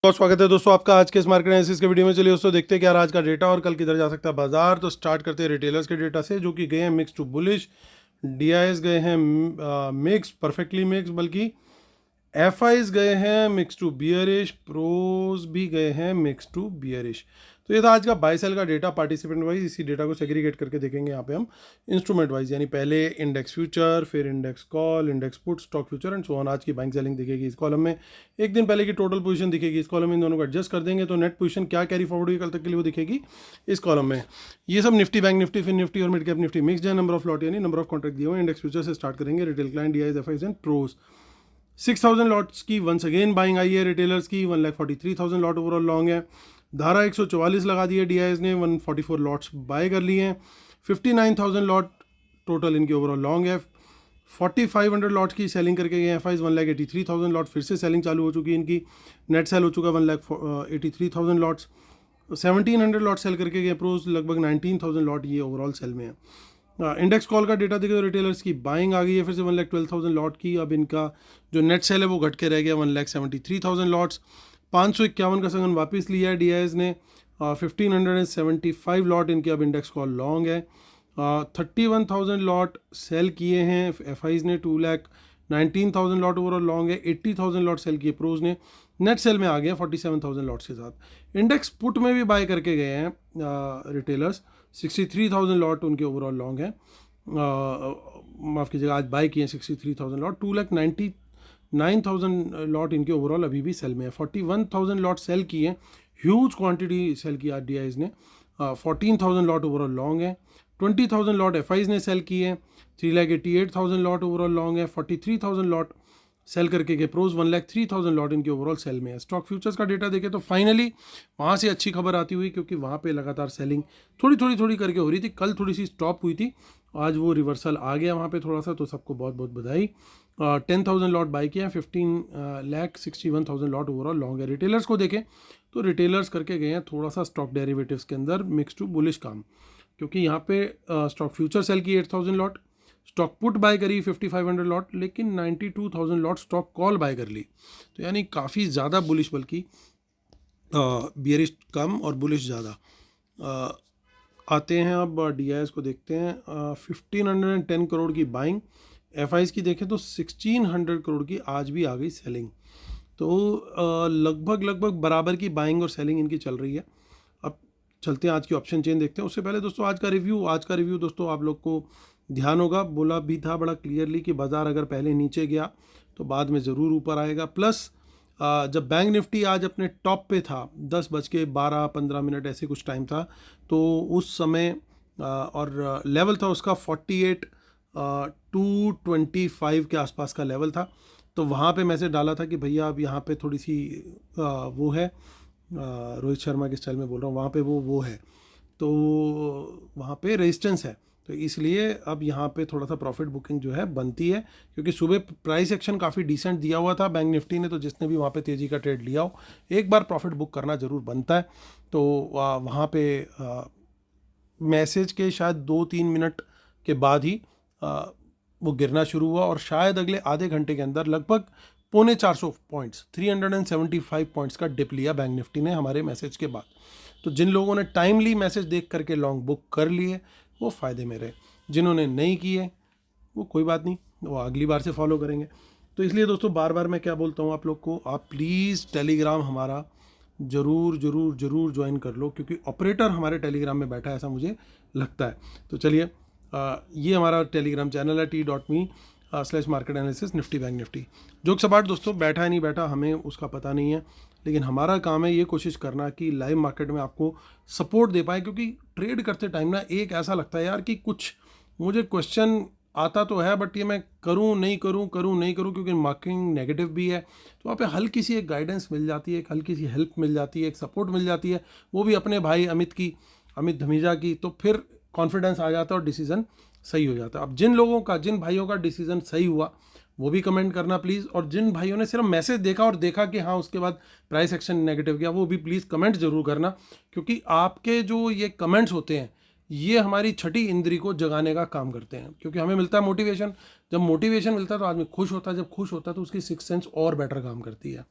बहुत स्वागत है दोस्तों आपका आज के इस मार्केट एनालिसिस के वीडियो में। चलिए दोस्तों देखते हैं कि यार आज का डेटा और कल किधर जा सकता है बाजार। तो स्टार्ट करते हैं रिटेलर्स के डेटा से, जो कि गए हैं मिक्स टू बुलिश। डीआईएस गए हैं मिक्स, परफेक्टली मिक्स, बल्कि एफआईज गए हैं मिक्स टू बियरिश, प्रोज भी गए हैं मिक्स टू बियरिश। तो ये था आज का बाय सेल का डेटा पार्टिसिपेंट वाइज। इसी डेटा को सेग्रीगेट करके देखेंगे यहाँ पे हम इंस्ट्रूमेंट वाइज, यानी पहले इंडेक्स फ्यूचर, फिर index call, index put, stock future and so on. आज की बाइंग सेलिंग दिखेगी इस कॉलम में, एक दिन पहले की टोटल पोजीशन दिखेगी इस कॉलम में। इन दोनों को एडजस्ट कर देंगे तो नेट पोजीशन क्या कैरी फॉरवर्ड हुई कल तक के लिए वो दिखेगी इस कॉलम में। ये सब Nifty, bank Nifty, fin Nifty और मिड कैप निफ्टी मिक्स है। नंबर ऑफ लॉट यानी नंबर ऑफ कॉन्ट्रैक्ट दिए हुए। इंडेक्स फ्यूचर से स्टार्ट करेंगे। Retail client, DIs, FIs and pros. 6000 lots की वंस अगेन बाइंग आई है रिटेलर्स की। 1,43,000 लॉट ओवरऑल लॉन्ग है। धारा 144 लगा दी है डीआईएस ने, 144 लॉट्स बाय कर लिए हैं। 59,000 लॉट टोटल इनकी ओवरऑल लॉन्ग है। 4500 लॉट्स की सेलिंग करके गए एफआईज। 1,83,000 लॉट फिर से सेलिंग चालू हो चुकी है इनकी। नेट सेल हो चुका 1,83,000 लॉट्स। 1700 लॉट सेल करके गए प्रोज, लगभग 19,000 लॉट ये ओवरऑल सेल में है। इंडेक्स कॉल का डेटा देखें तो रिटेलर्स की बाइंग आ गई है फिर से 1,12,000 लॉट की। अब इनका जो नेट सेल है वो घट के रह गया 1,73,000 लॉट्स। 551 का सगन वापस लिया है डीआईएस ने। 1575 लॉट इनके अब इंडेक्स कॉल लॉन्ग है। 31,000 लॉट सेल किए हैं एफआईज ने। 2,19,000 लॉट ओवरऑल लॉन्ग है। 80,000 लॉट सेल किए प्रोज ने। नेट सेल में आ गया 47,000 लॉट्स के साथ। इंडेक्स पुट में भी बाय करके गए हैं रिटेलर्स। 63,000 लॉट उनके ओवरऑल लॉन्ग है। माफ़ कीजिएगा, आज बाय किए हैं 63,000 लॉट। 2,99,000 लॉट इनके ओवरऑल अभी भी सेल में है। 41,000 लॉट सेल किए हैं, ह्यूज क्वांटिटी सेल किया डीआईएस ने। 14,000 लॉट ओवरऑल लॉन्ग है। 20,000 लॉट एफआईज ने सेल किए हैं। 3,88,000 लॉट ओवरऑल लॉन्ग है। 43,000 लॉट सेल करके गए प्रोज। 1,03,000 लॉट इनके ओवरऑल सेल में है। स्टॉक फ्यूचर्स का डेटा देखें तो फाइनली वहाँ से अच्छी खबर आती हुई, क्योंकि वहाँ पे लगातार सेलिंग थोड़ी करके हो रही थी। कल थोड़ी सी स्टॉप हुई थी, आज वो रिवर्सल आ गया वहाँ पे थोड़ा सा, तो सबको बहुत बहुत बधाई। 10,000 लॉट बाई किया है। 15,61,000 लॉट ओवरऑल लॉन्ग है। रिटेलर्स को देखें तो रिटेलर्स करके गए हैं थोड़ा सा स्टॉक डेरिवेटिव्स के अंदर मिक्स टू बुलिश काम, क्योंकि यहाँ पे स्टॉक फ्यूचर सेल की 8,000 लॉट, स्टॉक पुट बाय करी 5,500 लॉट, लेकिन 92,000 लॉट स्टॉक कॉल बाय कर ली। तो यानी काफ़ी ज़्यादा बुलिश, बल्कि बियरिश कम और बुलिश ज़्यादा। आते हैं अब डीआईएस को देखते हैं। 1,510 करोड़ की बाइंग। एफआईज की देखें तो 1,600 करोड़ की आज भी आ गई सेलिंग। तो लगभग बराबर की बाइंग और सेलिंग इनकी चल रही है। अब चलते हैं आज की ऑप्शन चेन देखते हैं। उससे पहले दोस्तों आज का रिव्यू दोस्तों आप लोग को ध्यान होगा, बोला भी था बड़ा क्लियरली कि बाज़ार अगर पहले नीचे गया तो बाद में ज़रूर ऊपर आएगा। प्लस जब बैंक निफ्टी आज अपने टॉप पे था 10:12-15 ऐसे कुछ टाइम था, तो उस समय और लेवल था उसका 48,225 के आसपास का लेवल था। तो वहाँ पे मैसेज डाला था कि भैया अब यहाँ पे थोड़ी सी वो है, रोहित शर्मा के स्टाइल में बोल रहा हूँ, वहाँ पे वो है, तो वहाँ पे रेजिस्टेंस है। तो इसलिए अब यहाँ पे थोड़ा सा प्रॉफिट बुकिंग जो है बनती है, क्योंकि सुबह प्राइस एक्शन काफ़ी डिसेंट दिया हुआ था बैंक निफ्टी ने। तो जिसने भी वहाँ पे तेज़ी का ट्रेड लिया हो, एक बार प्रॉफिट बुक करना ज़रूर बनता है। तो वहाँ पे मैसेज के शायद 2-3 मिनट के बाद ही वो गिरना शुरू हुआ, और शायद अगले आधे घंटे के अंदर लगभग 450 पॉइंट्स, 375 पॉइंट्स का डिप लिया बैंक निफ्टी ने हमारे मैसेज के बाद। तो जिन लोगों ने टाइमली मैसेज देख करके लॉन्ग बुक कर लिए वो फ़ायदे में रहे, जिन्होंने नहीं किए वो कोई बात नहीं, वो अगली बार से फॉलो करेंगे। तो इसलिए दोस्तों बार बार मैं क्या बोलता हूँ आप लोग को, आप प्लीज़ टेलीग्राम हमारा ज़रूर ज्वाइन कर लो, क्योंकि ऑपरेटर हमारे टेलीग्राम में बैठा है ऐसा मुझे लगता है। तो चलिए, ये हमारा टेलीग्राम चैनल है t.me/मार्केट एनालिसिस निफ्टी बैंक निफ्टी। जोक सपाट दोस्तों, बैठा है नहीं बैठा हमें उसका पता नहीं है, लेकिन हमारा काम है ये कोशिश करना कि लाइव मार्केट में आपको सपोर्ट दे पाए। क्योंकि ट्रेड करते टाइम ना एक ऐसा लगता है यार कि कुछ मुझे क्वेश्चन आता तो है, बट ये मैं करूं नहीं करूं, क्योंकि मार्केट नेगेटिव भी है। तो वहाँ पे हल्की सी एक गाइडेंस मिल जाती है, एक हल्की सी हेल्प मिल जाती है, एक सपोर्ट मिल जाती है, वो भी अपने भाई अमित धमीजा की। तो फिर कॉन्फिडेंस आ जाता है और डिसीज़न सही हो जाता है। अब जिन भाइयों का डिसीज़न सही हुआ वो भी कमेंट करना प्लीज़, और जिन भाइयों ने सिर्फ मैसेज देखा और देखा कि हाँ उसके बाद प्राइस एक्शन नेगेटिव गया, वो भी प्लीज़ कमेंट ज़रूर करना, क्योंकि आपके जो ये कमेंट्स होते हैं ये हमारी छठी इंद्री को जगाने का काम करते हैं। क्योंकि हमें मिलता है मोटिवेशन, जब मोटिवेशन मिलता है तो आदमी खुश होता है, जब खुश होता है तो उसकी सिक्स सेंस और बेटर काम करती है।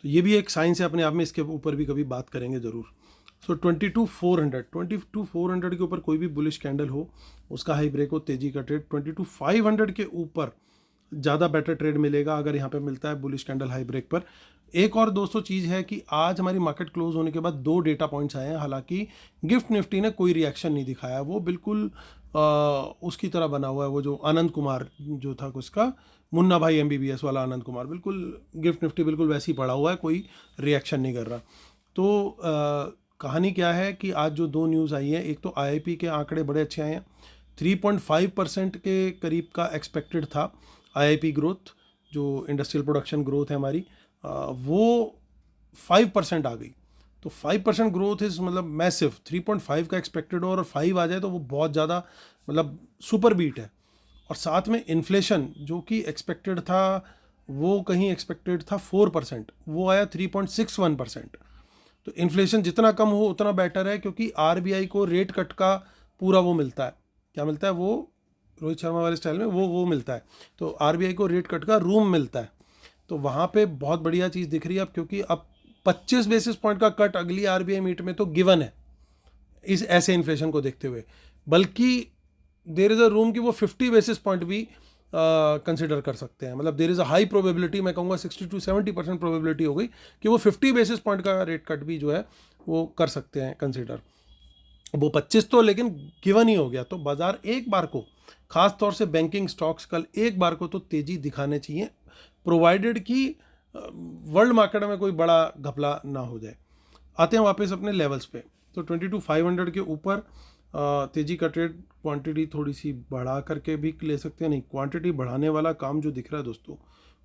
तो ये भी एक साइंस है अपने आप में, इसके ऊपर भी कभी बात करेंगे ज़रूर। सो 22,400 के ऊपर कोई भी बुलिश कैंडल हो, उसका हाई ब्रेक हो, तेजी का ट्रेड 22,500 के ऊपर ज़्यादा बेटर ट्रेड मिलेगा अगर यहाँ पे मिलता है बुलिश कैंडल हाई ब्रेक पर। एक और दोस्तों चीज़ है कि आज हमारी मार्केट क्लोज होने के बाद 2 डेटा पॉइंट्स आए हैं, हालांकि गिफ्ट निफ्टी ने कोई रिएक्शन नहीं दिखाया, वो बिल्कुल उसकी तरह बना हुआ है, वो जो आनंद कुमार जो था उसका मुन्ना भाई एमबीबीएस वाला आनंद कुमार, बिल्कुल गिफ्ट निफ्टी बिल्कुल वैसे ही पड़ा हुआ है, कोई रिएक्शन नहीं कर रहा। तो कहानी क्या है कि आज जो 2 न्यूज़ आई है, एक तो आईआईपी के आंकड़े बड़े अच्छे आए हैं, 3.5% के करीब का एक्सपेक्टेड था आईआईपी ग्रोथ, जो इंडस्ट्रियल प्रोडक्शन ग्रोथ है हमारी, वो 5% आ गई। तो 5% ग्रोथ इज़ मतलब मैसिव, 3.5 का एक्सपेक्टेड हो और 5 आ जाए तो वो बहुत ज़्यादा मतलब सुपर बीट है। और साथ में इन्फ्लेशन जो कि एक्सपेक्टेड था, वो कहीं एक्सपेक्टेड था 4%, वो आया 3.61%। तो इन्फ्लेशन जितना कम हो उतना बेटर है, क्योंकि आरबीआई को रेट कट का पूरा वो मिलता है, क्या मिलता है वो, रोहित शर्मा वाले स्टाइल में वो मिलता है। तो आरबीआई को रेट कट का रूम मिलता है, तो वहाँ पे बहुत बढ़िया चीज़ दिख रही है अब, क्योंकि अब 25 बेसिस पॉइंट का कट अगली आरबीआई मीट में तो गिवन है इस ऐसे इन्फ्लेशन को देखते हुए, बल्कि देर इज़ अ रूम कि वो 50 बेसिस पॉइंट भी कंसिडर कर सकते हैं। मतलब there is a high probability, मैं कहूँगा 60 to 70% प्रोबेबिलिटी हो गई कि वो 50 बेसिस पॉइंट का रेट कट भी जो है वो कर सकते हैं कंसिडर। वो 25 तो लेकिन गिवन ही हो गया, तो बाजार एक बार को, खास तौर से बैंकिंग स्टॉक्स कल एक बार को तो तेजी दिखाने चाहिए, प्रोवाइडेड कि वर्ल्ड मार्केट में कोई बड़ा घपला ना हो जाए। आते हैं वापस अपने लेवल्स पे, तो 22,500 के ऊपर तेजी का ट्रेड, क्वांटिटी थोड़ी सी बढ़ा करके भी ले सकते हैं, नहीं क्वांटिटी बढ़ाने वाला काम जो दिख रहा है दोस्तों,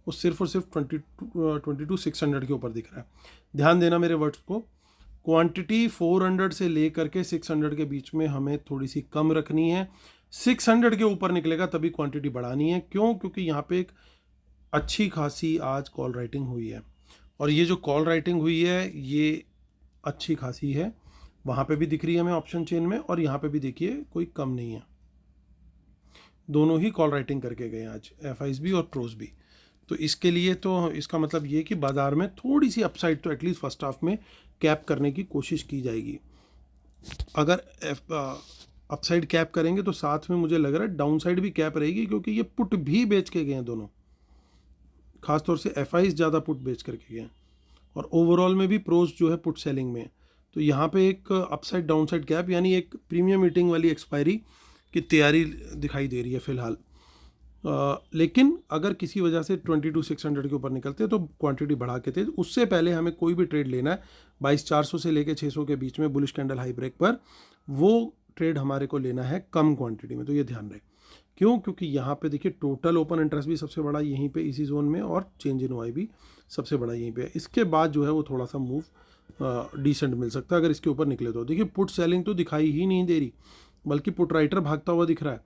वो सिर्फ और सिर्फ 22,600 के ऊपर दिख रहा है। ध्यान देना मेरे वर्ड्स को, क्वांटिटी 400 से लेकर के 600 के बीच में हमें थोड़ी सी कम रखनी है, 600 के ऊपर निकलेगा तभी क्वांटिटी बढ़ानी है। क्यों? क्योंकि यहाँ पे एक अच्छी खासी आज कॉल राइटिंग हुई है, और ये जो कॉल राइटिंग हुई है ये अच्छी खासी है, वहाँ पे भी दिख रही है हमें ऑप्शन चेन में, और यहाँ पे भी देखिए कोई कम नहीं है, दोनों ही कॉल राइटिंग करके गए आज, एफआईज भी और प्रोज भी। तो इसके लिए तो इसका मतलब ये कि बाजार में थोड़ी सी अपसाइड तो एटलीस्ट फर्स्ट हाफ में कैप करने की कोशिश की जाएगी। अगर अपसाइड कैप करेंगे तो साथ में मुझे लग रहा है डाउन साइड भी कैप रहेगी, क्योंकि ये पुट भी बेच के गए हैं दोनों, खासतौर से एफआईज ज़्यादा पुट बेच करके गए हैं, और ओवरऑल में भी प्रोज जो है पुट सेलिंग में है। तो यहाँ पे एक अपसाइड डाउन साइड कैप, यानी एक प्रीमियम मीटिंग वाली एक्सपायरी की तैयारी दिखाई दे रही है फिलहाल। लेकिन अगर किसी वजह से 22,600 के ऊपर निकलते हैं तो क्वांटिटी बढ़ा के थे, उससे पहले हमें कोई भी ट्रेड लेना है 22,400 से लेके 600 के बीच में बुलिश कैंडल हाई ब्रेक पर, वो ट्रेड हमारे को लेना है कम क्वांटिटी में। तो ये ध्यान रहे, क्यों? क्योंकि यहाँ पे देखिए टोटल ओपन इंटरेस्ट भी सबसे बड़ा यहीं पे इसी जोन में, और चेंज इन वाई भी सबसे बड़ा यहीं पे है। इसके बाद जो है वो थोड़ा सा मूव डिसेंट मिल सकता है अगर इसके ऊपर निकले तो। देखिए पुट सेलिंग तो दिखाई ही नहीं दे रही, बल्कि पुट राइटर भागता हुआ दिख रहा है,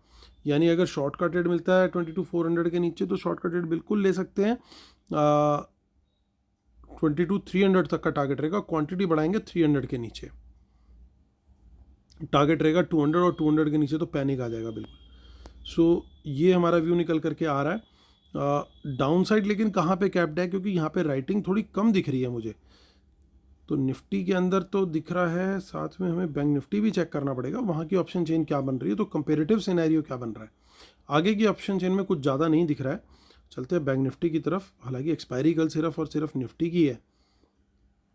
यानी अगर शॉर्ट का ट्रेड मिलता है 22,400 के नीचे तो शॉर्ट का ट्रेड बिल्कुल ले सकते हैं। 22,300 तक का टारगेट रहेगा, क्वांटिटी बढ़ाएंगे 300 के नीचे, टारगेट रहेगा 200, और 200 के नीचे तो पैनिक आ जाएगा बिल्कुल। सो ये हमारा व्यू निकल करके आ रहा है। डाउन साइड लेकिन कहाँ पे कैप्ड है, क्योंकि यहाँ पे राइटिंग थोड़ी कम दिख रही है मुझे, तो निफ्टी के अंदर तो दिख रहा है, साथ में हमें बैंक निफ्टी भी चेक करना पड़ेगा, वहाँ की ऑप्शन चेन क्या बन रही है, तो कंपेरेटिव सिनेरियो क्या बन रहा है। आगे की ऑप्शन चेन में कुछ ज़्यादा नहीं दिख रहा है, चलते हैं बैंक निफ्टी की तरफ। हालांकि एक्सपायरी कल सिर्फ और सिर्फ निफ्टी की है,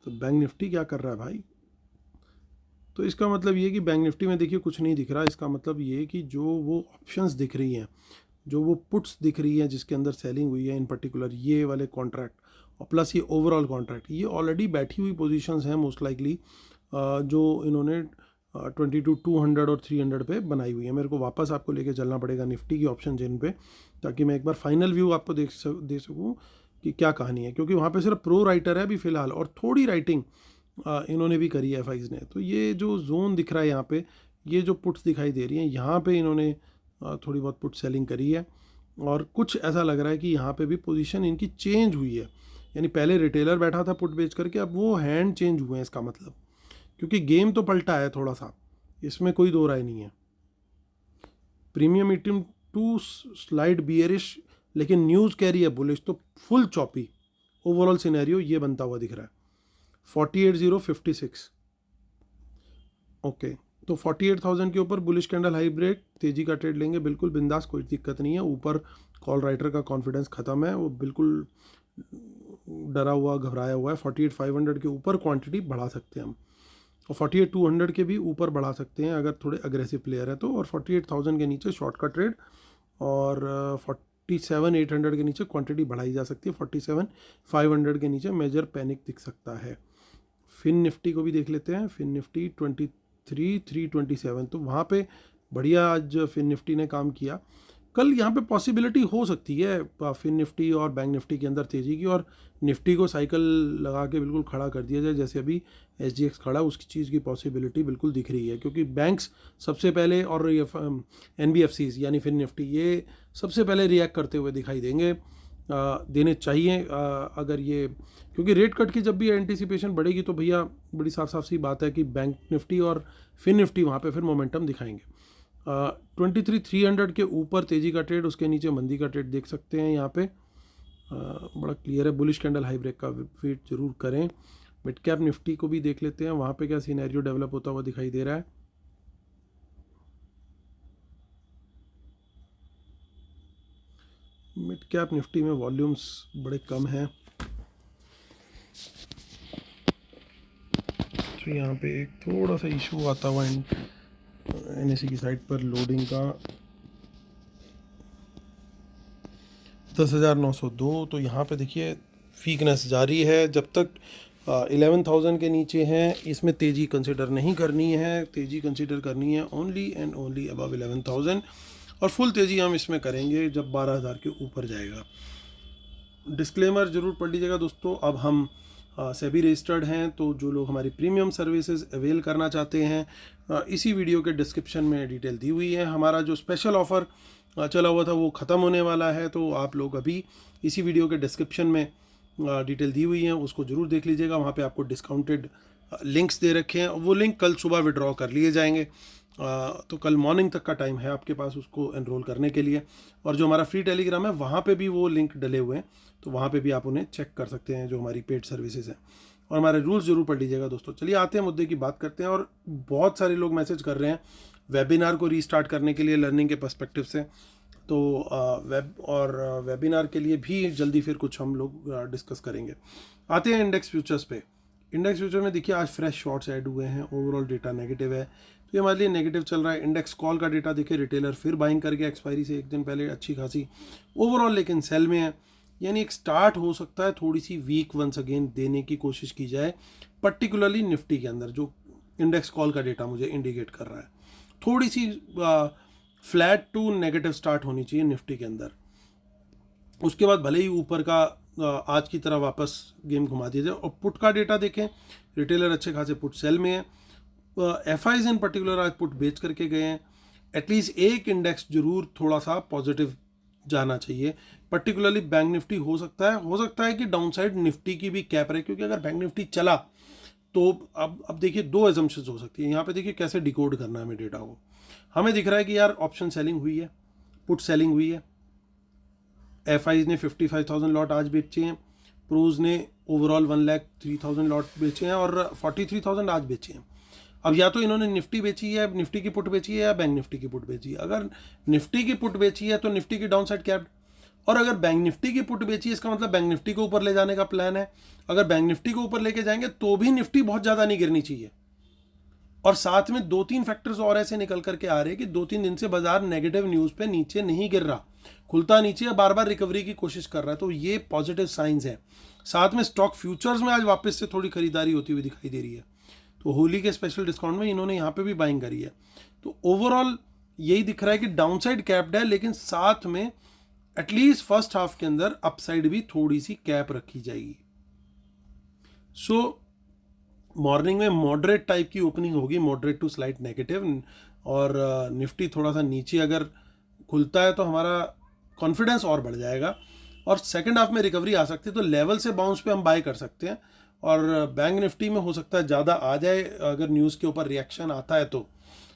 तो बैंक निफ्टी क्या कर रहा है भाई, तो इसका मतलब ये कि बैंक निफ्टी में देखिए कुछ नहीं दिख रहा। इसका मतलब ये कि जो वो ऑप्शंस दिख रही हैं, जो वो पुट्स दिख रही हैं जिसके अंदर सेलिंग हुई है, इन पर्टिकुलर ये वाले कॉन्ट्रैक्ट और प्लस ये ओवरऑल कॉन्ट्रैक्ट, ये ऑलरेडी बैठी हुई पोजीशंस हैं मोस्ट लाइकली, जो इन्होंने 22,200 और 300 पे बनाई हुई है। मेरे को वापस आपको लेके चलना पड़ेगा निफ्टी की ऑप्शन चेन पे, ताकि मैं एक बार फाइनल व्यू आपको दे सकूँ कि क्या कहानी है, क्योंकि वहाँ पे सिर्फ प्रो राइटर है अभी फ़िलहाल, और थोड़ी राइटिंग इन्होंने भी करी है एफआईज ने। तो ये जो जोन दिख रहा है यहाँ पे, ये जो पुट्स दिखाई दे रही हैं, यहाँ पे इन्होंने थोड़ी बहुत पुट सेलिंग करी है, और कुछ ऐसा लग रहा है कि यहाँ पे भी पोजीशन इनकी चेंज हुई है, यानी पहले रिटेलर बैठा था पुट बेच करके, अब वो हैंड चेंज हुए हैं इसका मतलब, क्योंकि गेम तो पलटा है थोड़ा सा, इसमें कोई दो राय नहीं है। Premium meeting to slide bearish, लेकिन न्यूज़ कह रही है बुलिश, तो फुल चॉपी ओवरऑल सिनेरियो ये बनता हुआ दिख रहा है 48,056। ओके, तो 48,000 के ऊपर बुलिश कैंडल हाई ब्रेक, तेजी का ट्रेड लेंगे बिल्कुल बिंदास, कोई दिक्कत नहीं है। ऊपर कॉल राइटर का कॉन्फिडेंस ख़त्म है, वो बिल्कुल डरा हुआ घबराया हुआ है। 48,500 के ऊपर क्वांटिटी बढ़ा सकते हैं हम, और 48,200 के भी ऊपर बढ़ा सकते हैं अगर थोड़े अग्रेसिव प्लेयर है तो। और 48,000 के नीचे शॉर्ट का ट्रेड, और 47,800 के नीचे क्वांटिटी बढ़ाई जा सकती है। 47,500 के नीचे मेजर पैनिक दिख सकता है। फिन निफ्टी को भी देख लेते हैं। फिन निफ्टी 23,327, तो वहाँ पे बढ़िया आज फिन निफ्टी ने काम किया। कल यहाँ पे पॉसिबिलिटी हो सकती है फिन निफ्टी और बैंक निफ्टी के अंदर तेज़ी की, और निफ्टी को साइकिल लगा के बिल्कुल खड़ा कर दिया जाए, जैसे अभी SGX खड़ा, उसकी चीज़ की पॉसिबिलिटी बिल्कुल दिख रही है। क्योंकि बैंक्स सबसे पहले, और ये NBFCs यानी फिन निफ्टी, ये सबसे पहले रिएक्ट करते हुए दिखाई देंगे, देने चाहिए अगर ये, क्योंकि रेट कट की जब भी एंटिसिपेशन बढ़ेगी तो भैया बड़ी साफ साफ सी बात है कि बैंक निफ्टी और फिन निफ्टी वहाँ पे फिर मोमेंटम दिखाएंगे। 23,300 के ऊपर तेज़ी का ट्रेड, उसके नीचे मंदी का ट्रेड देख सकते हैं यहाँ पे। बड़ा क्लियर है, बुलिश कैंडल हाई ब्रेक का वेट जरूर करें। मिड कैप निफ्टी को भी देख लेते हैं, वहाँ पे क्या सिनेरियो डेवलप होता हुआ दिखाई दे रहा है। मिड कैप निफ्टी में वॉल्यूम्स बड़े कम हैं, तो यहाँ पे एक थोड़ा सा इशू आता हुआ NSE की साइड पर लोडिंग का। 10,902, तो यहाँ पे देखिए वीकनेस जारी है। जब तक 11,000 के नीचे हैं इसमें तेज़ी कंसिडर नहीं करनी है, तेज़ी कंसिडर करनी है ओनली एंड ओनली अबव 11,000, और फुल तेज़ी हम इसमें करेंगे जब 12,000 के ऊपर जाएगा। डिस्क्लेमर ज़रूर पढ़ लीजिएगा दोस्तों, अब हम सेबी रजिस्टर्ड हैं, तो जो लोग हमारी प्रीमियम सर्विसेज अवेल करना चाहते हैं, इसी वीडियो के डिस्क्रिप्शन में डिटेल दी हुई है। हमारा जो स्पेशल ऑफ़र चला हुआ था वो ख़त्म होने वाला है, तो आप लोग अभी इसी वीडियो के डिस्क्रिप्शन में डिटेल दी हुई है, उसको ज़रूर देख लीजिएगा। वहाँ पे आपको डिस्काउंटेड लिंक्स दे रखे हैं, वो लिंक कल सुबह विड्रॉ कर लिए जाएंगे, तो कल मॉर्निंग तक का टाइम है आपके पास उसको एनरोल करने के लिए। और जो हमारा फ्री टेलीग्राम है वहाँ पे भी वो लिंक डले हुए हैं, तो वहाँ पे भी आप उन्हें चेक कर सकते हैं, जो हमारी पेड सर्विसेज हैं। और हमारे रूल्स जरूर पढ़ लीजिएगा दोस्तों। चलिए आते हैं मुद्दे की बात करते हैं। और बहुत सारे लोग मैसेज कर रहे हैं वेबिनार को रीस्टार्ट करने के लिए लर्निंग के पर्सपेक्टिव से, तो वेबिनार के लिए भी जल्दी फिर कुछ हम लोग डिस्कस करेंगे। आते हैं इंडेक्स फ्यूचर्स पे। इंडेक्स फ्यूचर में देखिए आज फ्रेश शॉर्ट्स ऐड हुए हैं, ओवरऑल डेटा नेगेटिव है, तो ये हमारे लिए नेगेटिव चल रहा है। इंडेक्स कॉल का डेटा देखिए, रिटेलर फिर बाइंग करके एक्सपायरी से एक दिन पहले अच्छी खासी ओवरऑल लेकिन सेल में है, यानी एक स्टार्ट हो सकता है थोड़ी सी वीक वंस अगेन देने की कोशिश की जाए, पर्टिकुलरली निफ्टी के अंदर जो इंडेक्स कॉल का डेटा मुझे इंडिकेट कर रहा है। थोड़ी सी फ्लैट टू नेगेटिव स्टार्ट होनी चाहिए निफ्टी के अंदर, उसके बाद भले ही ऊपर का आज की तरह वापस गेम घुमा दिया जाए। और पुट का डेटा देखें, रिटेलर अच्छे खासे पुट सेल में है, FIs इन पर्टिकुलर आज पुट बेच करके गए हैं। एटलीस्ट एक इंडेक्स जरूर थोड़ा सा पॉजिटिव जाना चाहिए, पर्टिकुलरली बैंक निफ्टी। हो सकता है कि डाउनसाइड निफ्टी की भी कैप रहे, क्योंकि अगर बैंक निफ्टी चला तो अब देखिए दो एजम्पशंस हो सकती है यहाँ पे। देखिए कैसे डिकोड करना है हमें डेटा को। हमें दिख रहा है कि यार ऑप्शन सेलिंग हुई है, पुट सेलिंग हुई है, FIs ने 55,000 लॉट आज बेचे हैं, प्रोज ने ओवरऑल 1,03,000 लॉट बेचे हैं, और 43,000 आज बेचे हैं। अब या तो इन्होंने निफ्टी बेची है, निफ्टी की पुट बेची है, या बैंक निफ्टी की पुट बेची है। अगर निफ्टी की पुट बेची है तो निफ्टी की डाउन साइड कैप्ड, और अगर बैंक निफ्टी की पुट बेची है इसका मतलब बैंक निफ्टी को ऊपर ले जाने का प्लान है। अगर बैंक निफ्टी को ऊपर लेके जाएंगे तो भी निफ्टी बहुत ज़्यादा नहीं गिरनी चाहिए। और साथ में 2-3 फैक्टर्स और ऐसे निकल करके आ रहे हैं कि 2-3 दिन से बाजार नेगेटिव न्यूज़ पे नीचे नहीं गिर रहा, खुलता नीचे है, बार बार रिकवरी की कोशिश कर रहा है, तो ये पॉजिटिव साइंस है। साथ में स्टॉक फ्यूचर्स में आज वापस से थोड़ी खरीदारी होती हुई दिखाई दे रही है, तो होली के स्पेशल डिस्काउंट में इन्होंने यहाँ पे भी बाइंग करी है। तो ओवरऑल यही दिख रहा है कि डाउनसाइड कैप्ड है, लेकिन साथ में एटलीस्ट फर्स्ट हाफ के अंदर अपसाइड भी थोड़ी सी कैप रखी जाएगी। सो मॉर्निंग में मॉडरेट टाइप की ओपनिंग होगी, मॉडरेट टू स्लाइट नेगेटिव, और निफ्टी थोड़ा सा नीचे अगर खुलता है तो हमारा कॉन्फिडेंस और बढ़ जाएगा, और सेकंड हाफ में रिकवरी आ सकती है, तो लेवल से बाउंस पे हम बाय कर सकते हैं। और बैंक निफ्टी में हो सकता है ज़्यादा आ जाए अगर न्यूज़ के ऊपर रिएक्शन आता है, तो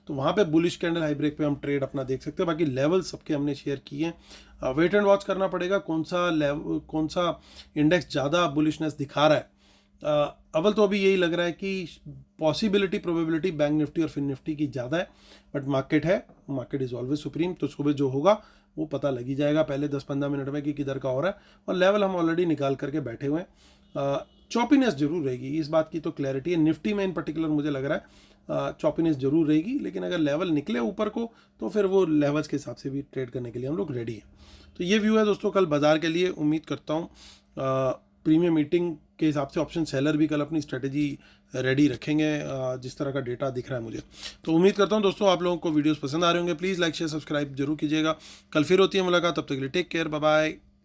तो वहाँ पे बुलिश कैंडल हाई ब्रेक पे हम ट्रेड अपना देख सकते हैं। बाकी लेवल सबके हमने शेयर किए हैं। वेट एंड वॉच करना पड़ेगा कौन सा इंडेक्स ज़्यादा बुलिशनेस दिखा रहा है। अव्वल तो अभी यही लग रहा है कि पॉसिबिलिटी प्रोबेबिलिटी बैंक निफ्टी और फिन निफ्टी की ज़्यादा है, but market is always supreme. तो सुबह जो होगा वो पता लग ही जाएगा पहले 10-15 मिनट में कि किधर का हो रहा है। और लेवल हम ऑलरेडी निकाल करके बैठे हुए हैं। चॉपीनेस जरूर रहेगी, इस बात की तो क्लैरिटी है। निफ्टी में इन पर्टिकुलर मुझे लग रहा है चॉपीनेस जरूर रहेगी, लेकिन अगर लेवल निकले ऊपर को तो फिर वो लेवल्स के हिसाब से भी ट्रेड करने के लिए हम लोग रेडी हैं। तो ये व्यू है दोस्तों कल बाजार के लिए। उम्मीद करता हूँ प्रीमियम मीटिंग के हिसाब से ऑप्शन सेलर भी कल अपनी स्ट्रेटेजी रेडी रखेंगे, जिस तरह का डेटा दिख रहा है मुझे। तो उम्मीद करता हूँ दोस्तों आप लोगों को वीडियोस पसंद आ रहे होंगे। प्लीज़ लाइक शेयर सब्सक्राइब जरूर कीजिएगा। कल फिर होती है मुलाकात, तब तक के लिए टेक केयर, बाय बाय।